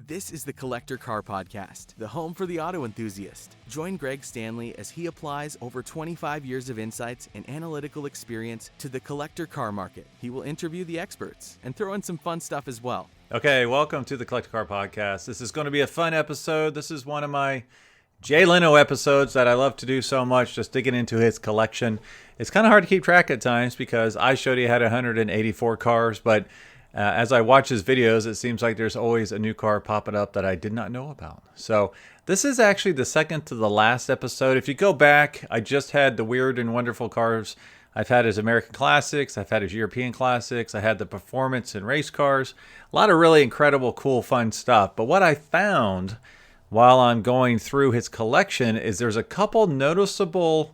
This is the Collector Car Podcast, the home for the auto enthusiast. Join Greg Stanley as he applies over 25 years of insights and analytical experience to the collector car market. He will interview the experts and throw in some fun stuff as well. Okay, welcome to the Collector Car Podcast. This is going to be a fun episode. This is one of my Jay Leno episodes that I love to do so much, just digging into his collection. It's kind of hard to keep track at times because I showed he had 184 cars, but as I watch his videos, it seems like there's always a new car popping up that I did not know about. So this is actually the second to the last episode. If you go back, I just had the weird and wonderful cars. I've had his American Classics. I've had his European Classics. I had the performance and race cars. A lot of really incredible, cool, fun stuff. But what I found while I'm going through his collection is there's a couple noticeable,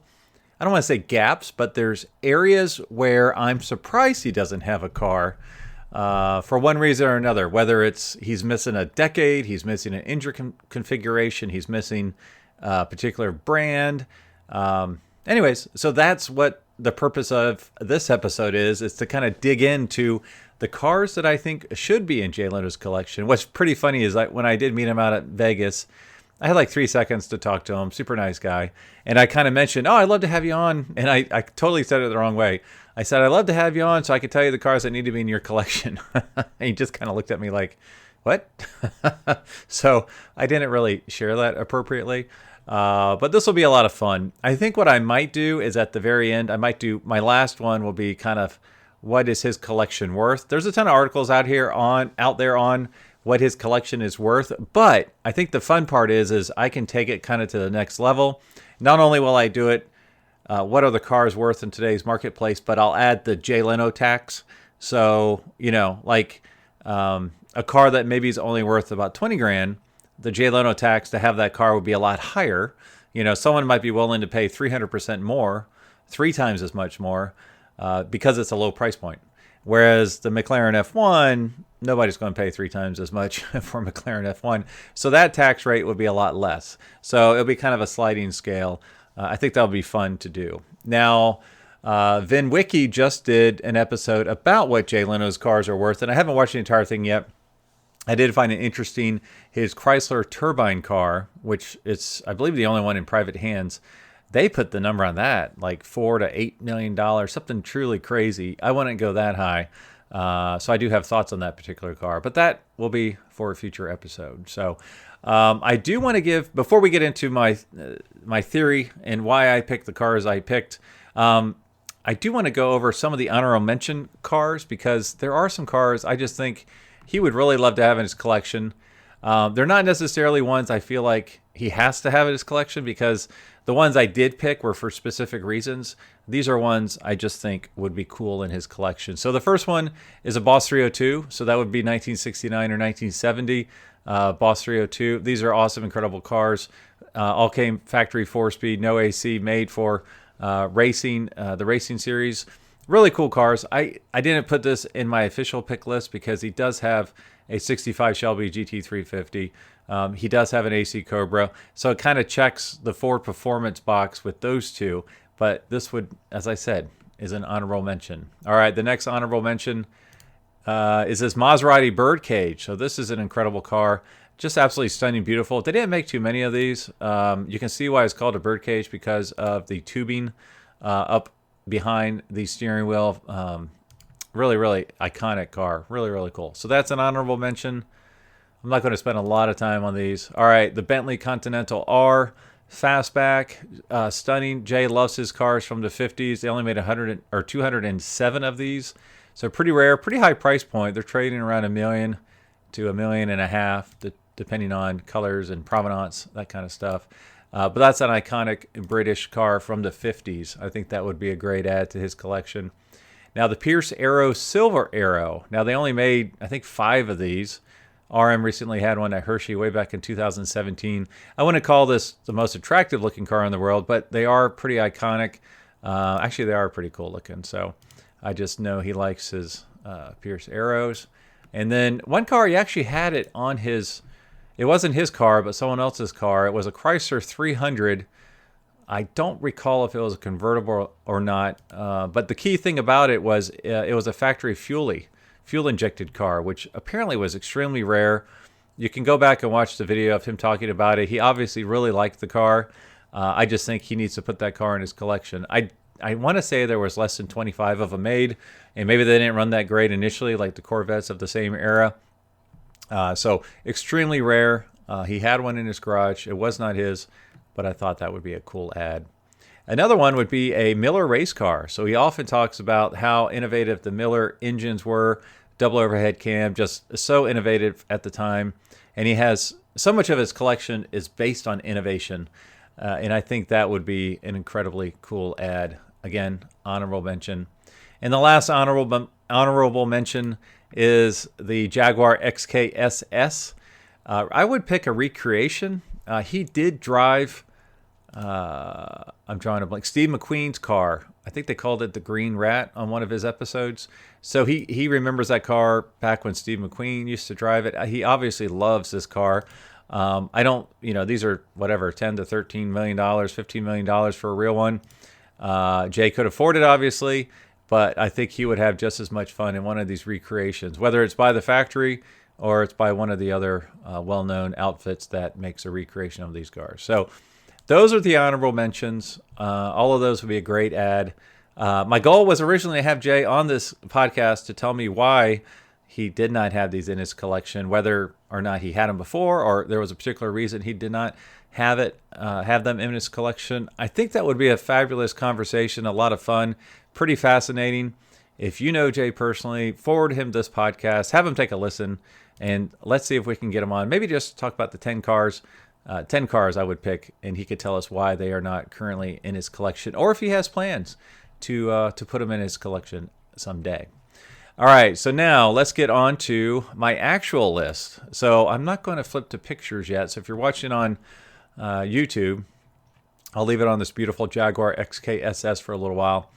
I don't want to say gaps, but there's areas where I'm surprised he doesn't have a car. For one reason or another, whether it's he's missing a decade, he's missing an engine configuration, he's missing a particular brand. Anyways, so that's what the purpose of this episode is to kind of dig into the cars that I think should be in Jay Leno's collection. What's pretty funny is when I did meet him out at Vegas, I had like 3 seconds to talk to him. Super nice guy. And I kind of mentioned, I'd love to have you on. And I totally said it the wrong way. I said, I'd love to have you on so I could tell you the cars that need to be in your collection. And he just kind of looked at me like, what? So I didn't really share that appropriately. But this will be a lot of fun. I think what I might do is at the very end, I might do, my last one will be kind of what is his collection worth. There's a ton of articles out there on what his collection is worth. But I think the fun part is I can take it kind of to the next level. Not only will I do it, what are the cars worth in today's marketplace, but I'll add the Jay Leno tax. So, like a car that maybe is only worth about 20 grand, the Jay Leno tax to have that car would be a lot higher. Someone might be willing to pay 300% more, 3 times as much more, because it's a low price point. Whereas the McLaren F1, nobody's going to pay 3 times as much for McLaren F1. So that tax rate would be a lot less. So it'll be kind of a sliding scale. I think that'll be fun to do. Now, Vin Wiki just did an episode about what Jay Leno's cars are worth, and I haven't watched the entire thing yet. I did find it interesting. His Chrysler turbine car, which is, I believe, the only one in private hands, they put the number on that, like $4 to $8 million, something truly crazy. I wouldn't go that high. So I do have thoughts on that particular car, but that will be for a future episode. So I do want to give, before we get into my theory and why I picked the cars I picked, I do want to go over some of the honorable mention cars because there are some cars I just think he would really love to have in his collection. They're not necessarily ones I feel like he has to have in his collection because the ones I did pick were for specific reasons. These are ones I just think would be cool in his collection. So the first one is a Boss 302. So that would be 1969 or 1970 Boss 302. These are awesome, incredible cars. All came factory 4-speed, no AC, made for racing, the racing series. Really cool cars. I didn't put this in my official pick list because he does have a 65 Shelby GT350. He does have an AC Cobra. So it kind of checks the Ford performance box with those two. But this would, as I said, is an honorable mention. All right, the next honorable mention is this Maserati Birdcage. So this is an incredible car. Just absolutely stunning, beautiful. They didn't make too many of these. You can see why it's called a birdcage because of the tubing up behind the steering wheel. Really, really iconic car. Really, really cool. So that's an honorable mention. I'm not going to spend a lot of time on these. All right, the Bentley Continental R. Fastback, stunning. Jay loves his cars from the 50s. They only made 207 of these. So pretty rare, pretty high price point. They're trading around $1 million to $1.5 million, depending on colors and provenance, that kind of stuff. But that's an iconic British car from the 50s. I think that would be a great add to his collection. Now the Pierce Arrow Silver Arrow. Now they only made, I think, 5 of these. RM recently had one at Hershey way back in 2017. I wouldn't call this the most attractive looking car in the world, but they are pretty iconic. Actually, they are pretty cool looking. So I just know he likes his Pierce Arrows. And then one car, he actually had it on his, it wasn't his car, but someone else's car. It was a Chrysler 300. I don't recall if it was a convertible or not. But the key thing about it was a factory fuel-injected car, which apparently was extremely rare. You can go back and watch the video of him talking about it. He obviously really liked the car. I just think he needs to put that car in his collection. I want to say there was less than 25 of them made, and maybe they didn't run that great initially, like the Corvettes of the same era. So extremely rare. He had one in his garage. It was not his, but I thought that would be a cool ad. Another one would be a Miller race car. So he often talks about how innovative the Miller engines were, double overhead cam, just so innovative at the time. And he has so much of his collection is based on innovation. And I think that would be an incredibly cool ad. Again, honorable mention. And the last honorable mention is the Jaguar XK SS. I would pick a recreation. He did drive, I'm drawing a blank, Steve McQueen's car. I think they called it the Green Rat on one of his episodes. So he remembers that car back when Steve McQueen used to drive it. He obviously loves this car. I don't, these are whatever, $10 to $13 million, $15 million for a real one. Jay could afford it, obviously, but I think he would have just as much fun in one of these recreations, whether it's by the factory or it's by one of the other well-known outfits that makes a recreation of these cars. So those are the honorable mentions. All of those would be a great ad. My goal was originally to have Jay on this podcast to tell me why he did not have these in his collection, whether or not he had them before or there was a particular reason he did not have them in his collection. I think that would be a fabulous conversation, a lot of fun, pretty fascinating. If you know Jay personally, forward him this podcast, have him take a listen, and let's see if we can get him on. Maybe just talk about the 10 cars I would pick, and he could tell us why they are not currently in his collection, or if he has plans to put them in his collection someday. All right, so now let's get on to my actual list. So I'm not going to flip to pictures yet. So if you're watching on YouTube, I'll leave it on this beautiful Jaguar XK SS for a little while.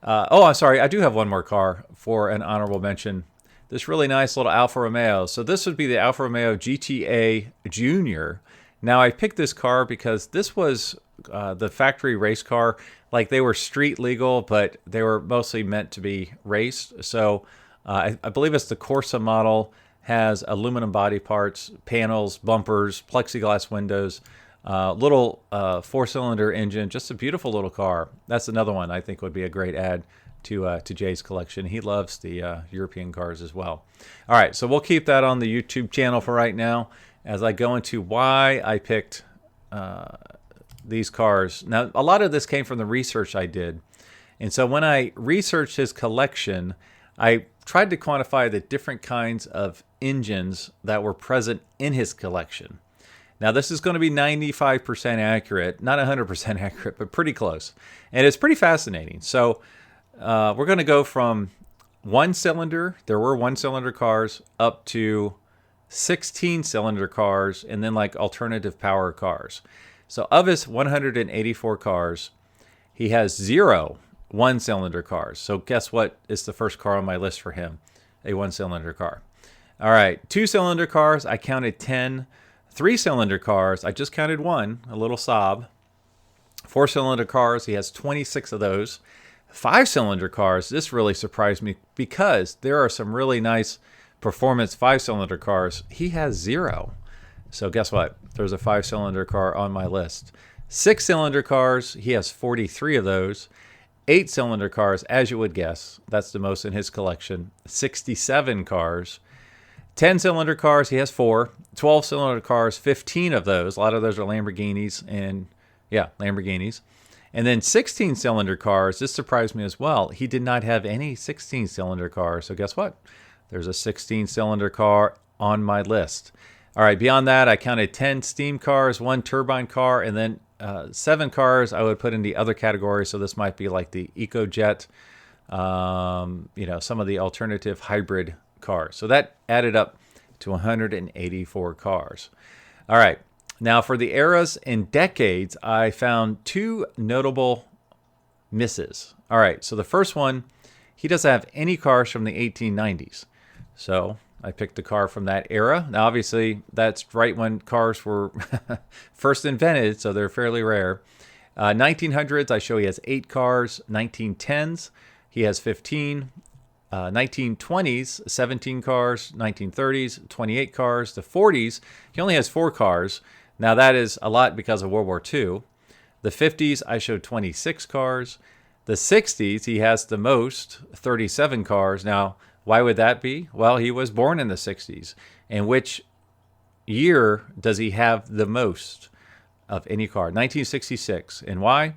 I'm sorry, I do have one more car for an honorable mention. This really nice little Alfa Romeo. So this would be the Alfa Romeo GTA Junior. Now I picked this car because this was the factory race car. Like they were street legal, but they were mostly meant to be raced. So I believe it's the Corsa model, has aluminum body parts, panels, bumpers, plexiglass windows, little four-cylinder engine, just a beautiful little car. That's another one I think would be a great add to Jay's collection. He loves the European cars as well. All right, so we'll keep that on the YouTube channel for right now as I go into why I picked these cars. Now, a lot of this came from the research I did. And so when I researched his collection, I tried to quantify the different kinds of engines that were present in his collection. Now, this is going to be 95% accurate, not 100% accurate, but pretty close. And it's pretty fascinating. So we're going to go from one cylinder, there were one-cylinder cars, up to 16-cylinder cars, and then like alternative power cars. So of his 184 cars, he has 0 one-cylinder cars. So guess what is the first car on my list for him? A one-cylinder car. All right, two-cylinder cars, I counted 10. Three-cylinder cars, I just counted 1, a little sob. Four-cylinder cars, he has 26 of those. Five-cylinder cars, this really surprised me because there are some really nice performance five-cylinder cars. He has 0. So guess what? There's a five-cylinder car on my list. Six-cylinder cars, he has 43 of those. Eight-cylinder cars, as you would guess, that's the most in his collection. 67 cars. 10-cylinder cars, he has 4. 12-cylinder cars, 15 of those. A lot of those are Lamborghinis Lamborghinis. And then 16-cylinder cars, this surprised me as well. He did not have any 16-cylinder cars. So guess what? There's a 16-cylinder car on my list. All right, beyond that, I counted 10 steam cars, 1 turbine car, and then 7 cars I would put in the other category. So this might be like the EcoJet, some of the alternative hybrid cars. So that added up to 184 cars. All right. Now for the eras and decades, I found 2 notable misses. All right. So the first one, he doesn't have any cars from the 1890s. So I picked a car from that era. Now, obviously, that's right when cars were first invented, so they're fairly rare. 1900s, I show he has 8 cars. 1910s, he has 15. 1920s, 17 cars, 1930s, 28 cars, the 40s, he only has 4 cars. Now that is a lot because of World War II. The 50s, I showed 26 cars. The 60s, he has the most, 37 cars. Now, why would that be? Well, he was born in the 60s. And which year does he have the most of any car? 1966. And why?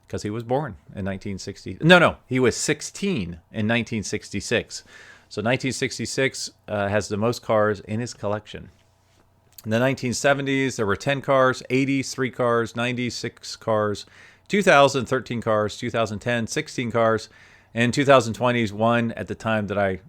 Because he was born in 1960. No, he was 16 in 1966. So 1966 has the most cars in his collection. In the 1970s, there were 10 cars, 80s, 3 cars, 90s, 6 cars, 2000, 13 cars, 2010, 16 cars, and 2020s, 1 at the time that I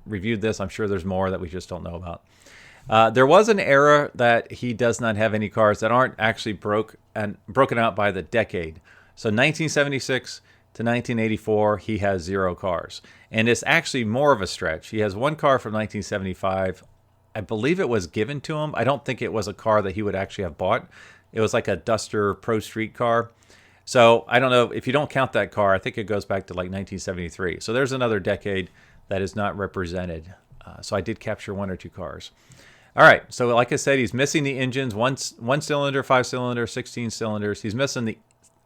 reviewed this. I'm sure there's more that we just don't know about. There was an era that he does not have any cars that aren't actually broken out by the decade. So 1976 to 1984, he has 0 cars. And it's actually more of a stretch. He has 1 car from 1975. I believe it was given to him. I don't think it was a car that he would actually have bought. It was like a Duster Pro Street car. So I don't know. If you don't count that car, I think it goes back to like 1973. So there's another decade that is not represented. So I did capture 1 or 2 cars. All right. So like I said, he's missing the engines, one cylinder, 5-cylinder, 16 cylinders. He's missing the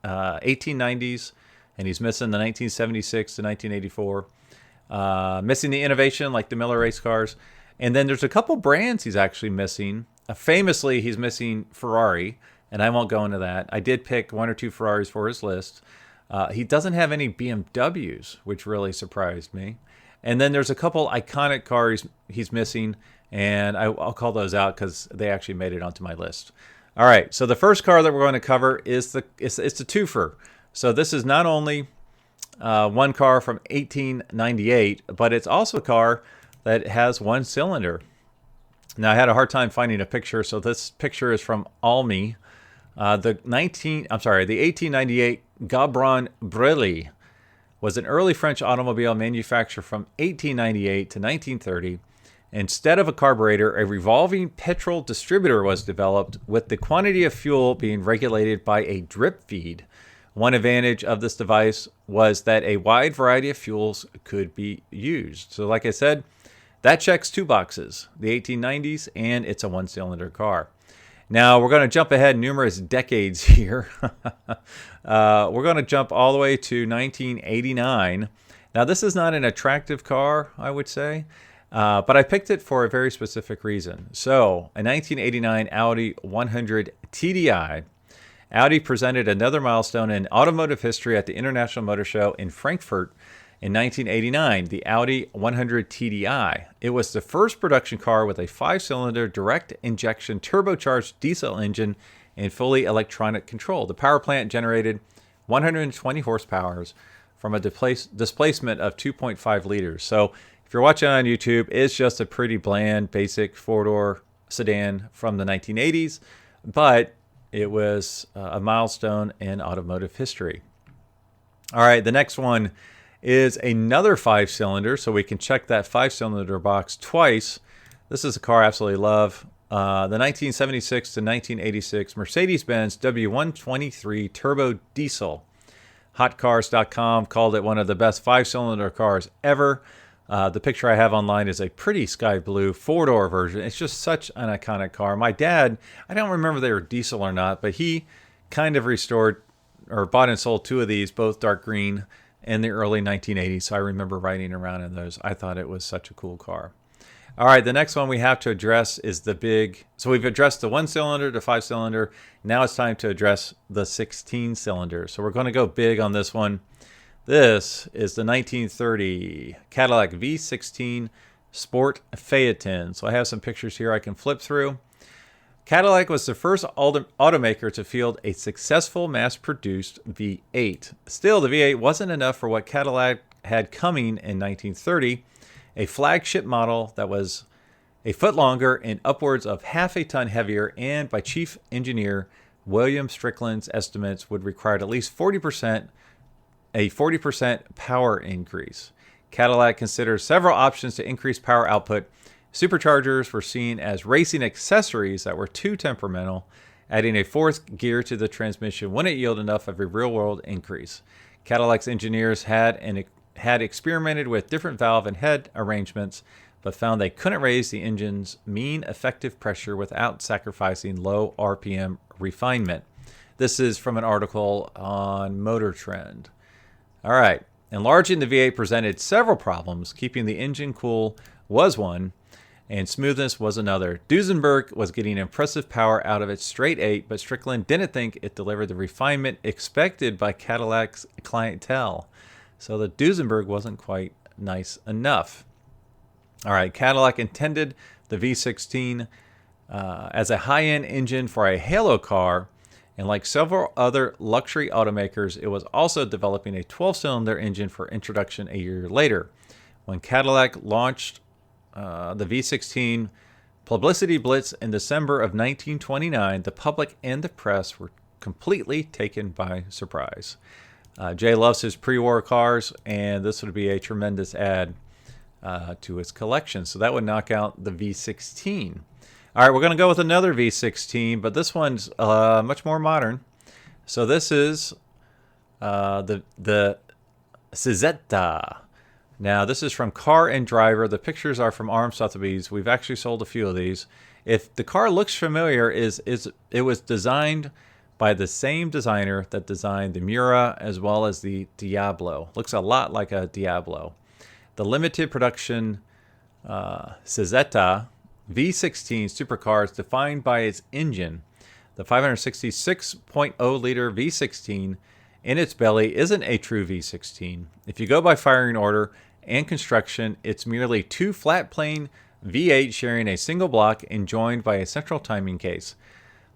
1890s, and he's missing the 1976 to 1984. Missing the innovation like the Miller race cars. And then there's a couple brands he's actually missing. Famously, he's missing Ferrari, and I won't go into that. I did pick 1 or 2 Ferraris for his list. He doesn't have any BMWs, which really surprised me. And then there's a couple iconic cars he's missing, and I'll call those out because they actually made it onto my list. All right, so the first car that we're going to cover is it's a twofer. So this is not only 1 car from 1898, but it's also a car that has 1 cylinder. Now, I had a hard time finding a picture, so this picture is from Almi. The 1898 Gobron Brilli was an early French automobile manufacturer from 1898 to 1930. Instead of a carburetor, a revolving petrol distributor was developed, with the quantity of fuel being regulated by a drip feed. One advantage of this device was that a wide variety of fuels could be used. So like I said, that checks 2 boxes, the 1890s, and it's a 1-cylinder car. Now, we're going to jump ahead numerous decades here. We're going to jump all the way to 1989. Now, this is not an attractive car, I would say, but I picked it for a very specific reason. So, a 1989 Audi 100 TDI. Audi presented another milestone in automotive history at the International Motor Show in Frankfurt in 1989, the Audi 100 TDI. It was the first production car with a 5-cylinder direct injection turbocharged diesel engine and fully electronic control. The power plant generated 120 horsepower from a displacement of 2.5 liters. So if you're watching on YouTube, it's just a pretty bland, basic 4-door sedan from the 1980s, but it was a milestone in automotive history. All right, the next one is another 5-cylinder, so we can check that 5-cylinder box twice. This is a car I absolutely love. The 1976 to 1986 Mercedes-Benz W123 turbo diesel. HotCars.com called it one of the best 5-cylinder cars ever. The picture I have online is a pretty sky blue 4-door version. It's just such an iconic car. My dad, I don't remember if they were diesel or not, but he kind of restored or bought and sold 2 of these, both dark green, in the early 1980s. So I remember riding around in those. I thought it was such a cool car. All right, the next one we have to address is the big. So we've addressed the 1-cylinder to 5-cylinder. Now it's time to address the 16-cylinder. So we're going to go big on this one. This is the 1930 Cadillac V16 Sport Phaeton. So I have some pictures here I can flip through. Cadillac was the first automaker to field a successful mass-produced V8. Still, the V8 wasn't enough for what Cadillac had coming in 1930, a flagship model that was a foot longer and upwards of half a ton heavier, and by chief engineer William Strickland's estimates would require at least 40% power increase. Cadillac considered several options to increase power output. Superchargers were seen as racing accessories that were too temperamental. Adding a 4th gear to the transmission wouldn't yield enough of a real-world increase. Cadillac's engineers had an had experimented with different valve and head arrangements, but found they couldn't raise the engine's mean effective pressure without sacrificing low RPM refinement. This is from an article on Motor Trend. All right. Enlarging the V8 presented several problems. Keeping the engine cool was one, and smoothness was another. Duesenberg was getting impressive power out of its straight 8, but Strickland didn't think it delivered the refinement expected by Cadillac's clientele. So the Duesenberg wasn't quite nice enough. All right, Cadillac intended the V16 as a high-end engine for a halo car, and like several other luxury automakers, it was also developing a 12-cylinder engine for introduction a year later. When Cadillac launched the V16 publicity blitz in December of 1929, the public and the press were completely taken by surprise. Jay loves his pre-war cars, and this would be a tremendous add to his collection. So that would knock out the V16. All right, we're going to go with another V16, but this one's much more modern. So this is the Cizeta. Now, this is from Car and Driver. The pictures are from Arm Sotheby's. We've actually sold a few of these. If the car looks familiar, it was designed by the same designer that designed the Miura as well as the Diablo. Looks a lot like a Diablo. The limited production Cizeta V16 supercar is defined by its engine. The 566.0 liter V16 in its belly isn't a true V16. If you go by firing order and construction, it's merely two flat plane V8 sharing a single block and joined by a central timing case.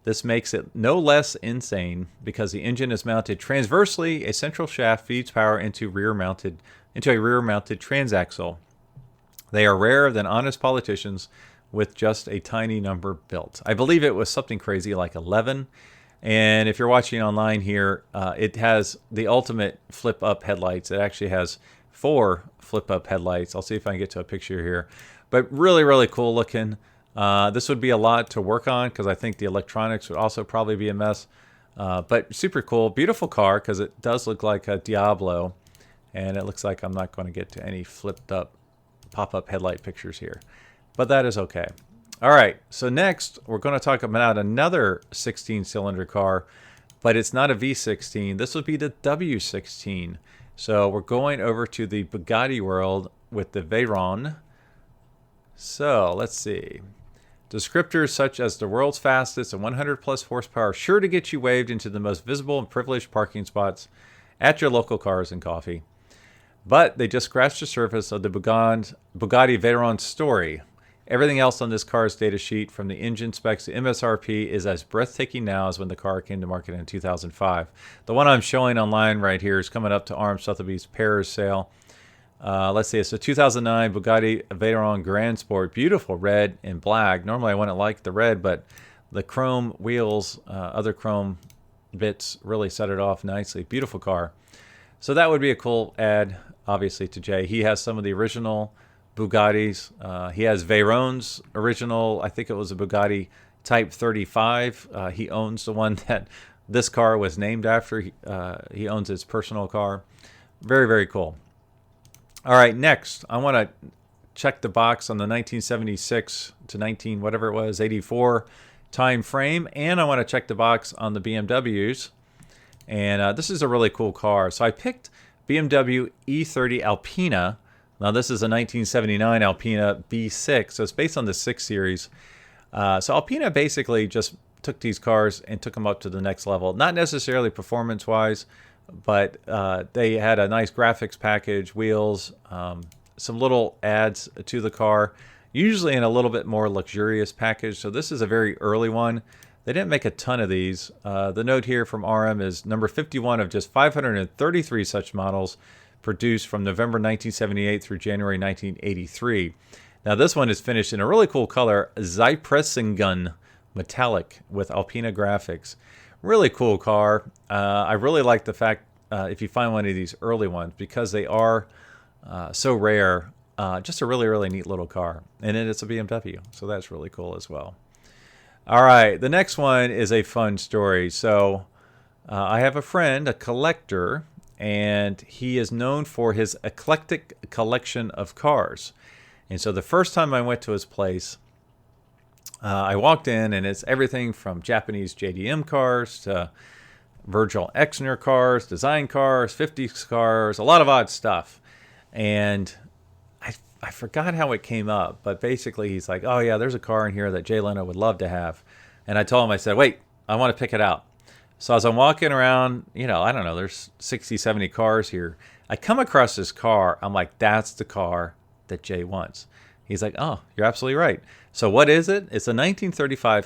This makes it no less insane because the engine is mounted transversely. A central shaft feeds power into a rear-mounted transaxle. They are rarer than honest politicians with just a tiny number built. I believe it was something crazy like 11. And if you're watching online here, it has the ultimate flip-up headlights. It actually has 4 flip-up headlights. I'll see if I can get to a picture here. But really, really cool looking. This would be a lot to work on because I think the electronics would also probably be a mess. But super cool. Beautiful car because it does look like a Diablo. And it looks like I'm not going to get to any flipped-up pop-up headlight pictures here. But that is okay. All right, so next we're going to talk about another 16-cylinder car, but it's not a V16. This would be the W16. So we're going over to the Bugatti world with the Veyron. So let's see. Descriptors such as the world's fastest and 100-plus horsepower sure to get you waved into the most visible and privileged parking spots at your local Cars and Coffee. But they just scratched the surface of the Bugatti Veyron story. Everything else on this car's data sheet, from the engine specs to MSRP, is as breathtaking now as when the car came to market in 2005. The one I'm showing online right here is coming up to Arm Sotheby's Pairs sale. Let's see, it's a 2009 Bugatti Veyron Grand Sport. Beautiful red and black. Normally I wouldn't like the red, but the chrome wheels, other chrome bits really set it off nicely. Beautiful car. So that would be a cool add, obviously, to Jay. He has some of the original Bugattis. He has Veyron's original, I think it was a Bugatti Type 35. He owns the one that this car was named after. He owns his personal car. Very, very cool. All right, next, I want to check the box on the 1976 to 84 time frame, and I want to check the box on the BMWs. And this is a really cool car. So I picked BMW E30 Alpina. Now, this is a 1979 Alpina B6, so it's based on the 6 Series. So Alpina basically just took these cars and took them up to the next level. Not necessarily performance-wise, but they had a nice graphics package, wheels, some little adds to the car, usually in a little bit more luxurious package. So this is a very early one. They didn't make a ton of these. The note here from RM is number 51 of just 533 such models produced from November 1978 through January 1983. Now this one is finished in a really cool color, Zypressingun metallic with Alpina graphics. Really cool car. I really like the fact if you find one of these early ones, because they are so rare, just a really, really neat little car. And then it's a BMW, so that's really cool as well. All right, the next one is a fun story. So I have a friend, a collector, and he is known for his eclectic collection of cars. And so the first time I went to his place, I walked in, and it's everything from Japanese JDM cars to Virgil Exner cars, design cars, 50s cars, a lot of odd stuff. And I forgot how it came up, but basically he's like, oh yeah, there's a car in here that Jay Leno would love to have. And I told him, I said, wait, I want to pick it out. So as I'm walking around, I don't know, there's 60, 70 cars here. I come across this car. I'm like, that's the car that Jay wants. He's like, oh, you're absolutely right. So what is it? It's a 1935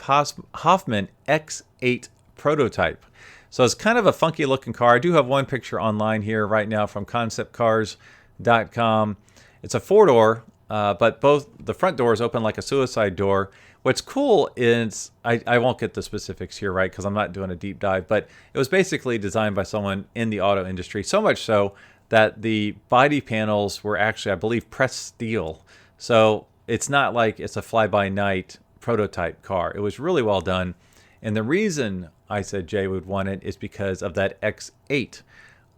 Hoffman X-8 prototype. So it's kind of a funky looking car. I do have one picture online here right now from conceptcars.com. It's a 4-door, but both the front doors open like a suicide door. What's cool is, I won't get the specifics here, right, because I'm not doing a deep dive, but it was basically designed by someone in the auto industry, so much so that the body panels were actually, I believe, pressed steel. So it's not like it's a fly-by-night prototype car. It was really well done. And the reason I said Jay would want it is because of that X8.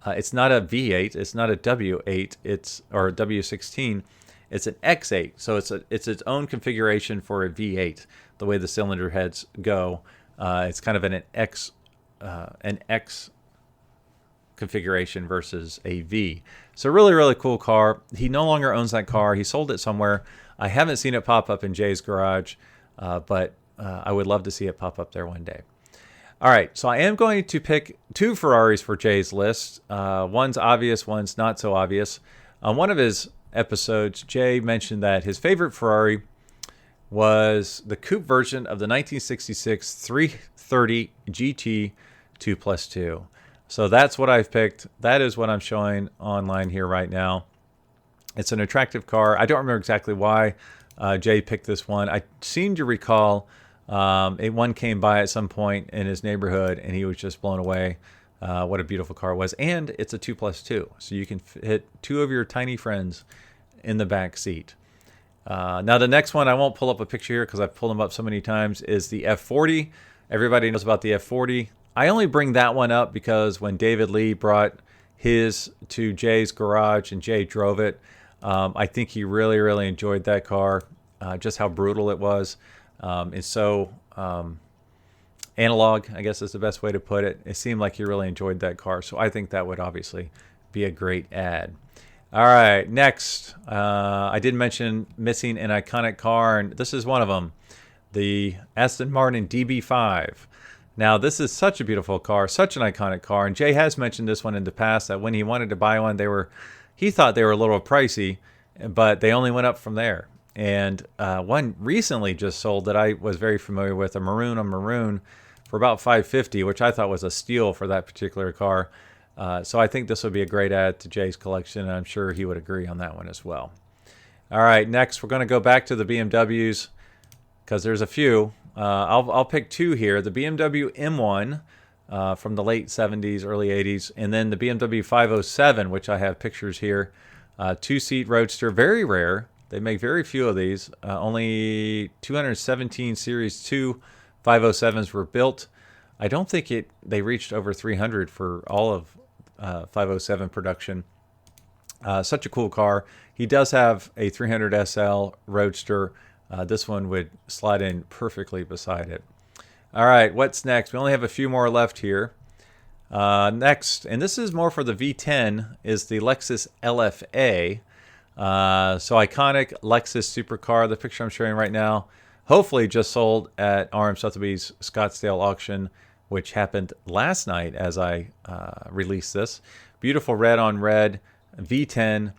It's not a V8. It's not a W8. Or a W16. It's an X8. So it's its own configuration for a V8. The way the cylinder heads go, it's kind of an X configuration versus a V. So really, really cool car. He no longer owns that car. He sold it somewhere. I haven't seen it pop up in Jay's garage, but I would love to see it pop up there one day. All right, so I am going to pick 2 Ferraris for Jay's list. One's obvious, one's not so obvious. On one of his episodes, Jay mentioned that his favorite Ferrari was the coupe version of the 1966 330 GT 2+2. So that's what I've picked. That is what I'm showing online here right now. It's an attractive car. I don't remember exactly why Jay picked this one. I seem to recall one came by at some point in his neighborhood, and he was just blown away what a beautiful car it was. And it's a 2+2, so you can fit 2 of your tiny friends in the back seat. Now the next one, I won't pull up a picture here because I've pulled them up so many times, is the F40. Everybody knows about the F40. I only bring that one up because when David Lee brought his to Jay's garage and Jay drove it, I think he really, really enjoyed that car, just how brutal it was. It's so analog, I guess is the best way to put it. It seemed like he really enjoyed that car, so I think that would obviously be a great add. All right, next, I did mention missing an iconic car, and this is one of them, the Aston Martin DB5. Now, this is such a beautiful car, such an iconic car, and Jay has mentioned this one in the past, that when he wanted to buy one, he thought they were a little pricey, but they only went up from there. And one recently just sold that I was very familiar with, a maroon on maroon, for about $550, which I thought was a steal for that particular car. So I think this would be a great add to Jay's collection, and I'm sure he would agree on that one as well. All right, next we're going to go back to the BMWs because there's a few. I'll pick 2 here. The BMW M1 from the late 70s, early 80s, and then the BMW 507, which I have pictures here. 2-seat roadster, very rare. They make very few of these. Only 217 Series 2 507s were built. I don't think they reached over 300 for all of 507 production. Such a cool car. He does have a 300 SL Roadster. This one would slide in perfectly beside it. All right, what's next? We only have a few more left here. Next, and this is more for the V10, is the Lexus LFA. So iconic Lexus supercar. The picture I'm showing right now, hopefully just sold at RM Sotheby's Scottsdale auction, which happened last night as I released this. Beautiful red on red V10.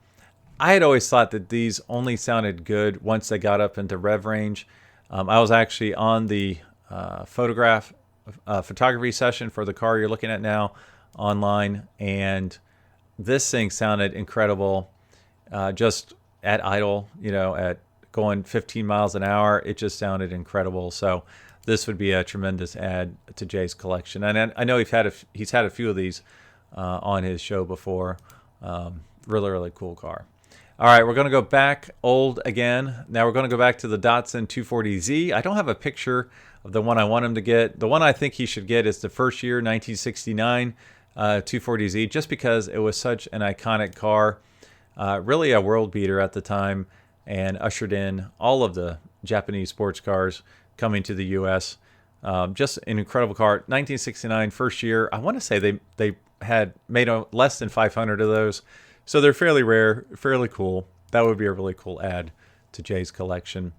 I had always thought that these only sounded good once they got up into rev range. I was actually on the photography session for the car you're looking at now online, and this thing sounded incredible. Just at idle, at going 15 miles an hour, it just sounded incredible. So this would be a tremendous add to Jay's collection. And I know he's had a few of these on his show before. Really, really cool car. All right, we're going to go back old again. Now we're going to go back to the Datsun 240Z. I don't have a picture of the one I want him to get. The one I think he should get is the first year, 1969 240Z just because it was such an iconic car, really a world beater at the time, and ushered in all of the Japanese sports cars coming to the U.S. Just an incredible car. 1969, first year. I want to say they had made less than 500 of those, so they're fairly rare, fairly cool. That would be a really cool add to Jay's collection.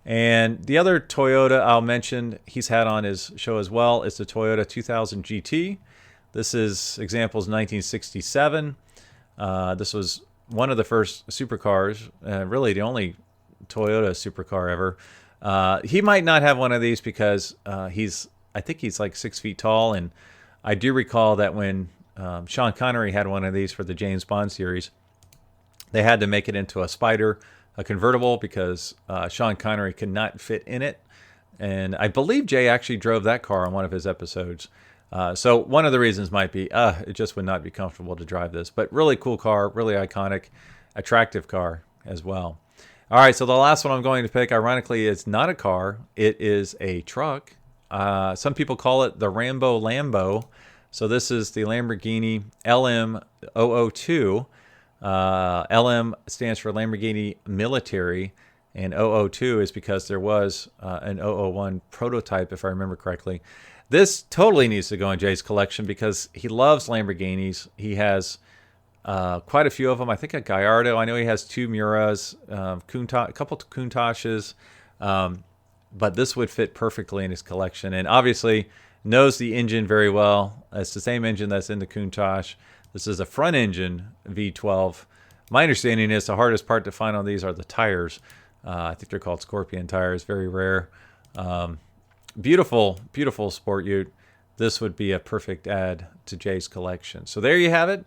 And the other Toyota I'll mention he's had on his show as well is the Toyota 2000 GT. This is examples 1967. This was one of the first supercars, really the only Toyota supercar ever. He might not have one of these because I think he's like 6 feet tall. And I do recall that when Sean Connery had one of these for the James Bond series, they had to make it into a Spider, a convertible, because Sean Connery could not fit in it. And I believe Jay actually drove that car on one of his episodes. So one of the reasons might be it just would not be comfortable to drive this. But really cool car, really iconic, attractive car as well. All right, so the last one I'm going to pick, ironically, is not a car. It is a truck. Some people call it the Rambo Lambo. So this is the Lamborghini LM002. LM stands for Lamborghini Military, and 002 is because there was an 001 prototype, if I remember correctly. This totally needs to go in Jay's collection because he loves Lamborghinis. He has quite a few of them. I think a Gallardo. I know he has 2 Miuras, a couple of Countaches, but this would fit perfectly in his collection. And obviously knows the engine very well. It's the same engine that's in the Countach. This is a front engine V12. My understanding is the hardest part to find on these are the tires. I think they're called Scorpion tires, very rare. Beautiful, beautiful sport ute. This would be a perfect add to Jay's collection. So there you have it.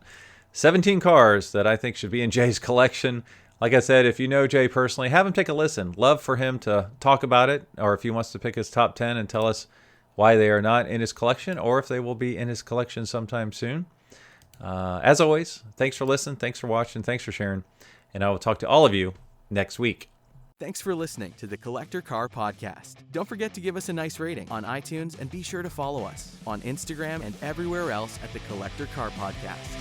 17 cars that I think should be in Jay's collection. Like I said, if you know Jay personally, have him take a listen. Love for him to talk about it, or if he wants to pick his top 10 and tell us why they are not in his collection, or if they will be in his collection sometime soon. As always, thanks for listening, thanks for watching, thanks for sharing, and I will talk to all of you next week. Thanks for listening to the Collector Car Podcast. Don't forget to give us a nice rating on iTunes and be sure to follow us on Instagram and everywhere else at the Collector Car Podcast.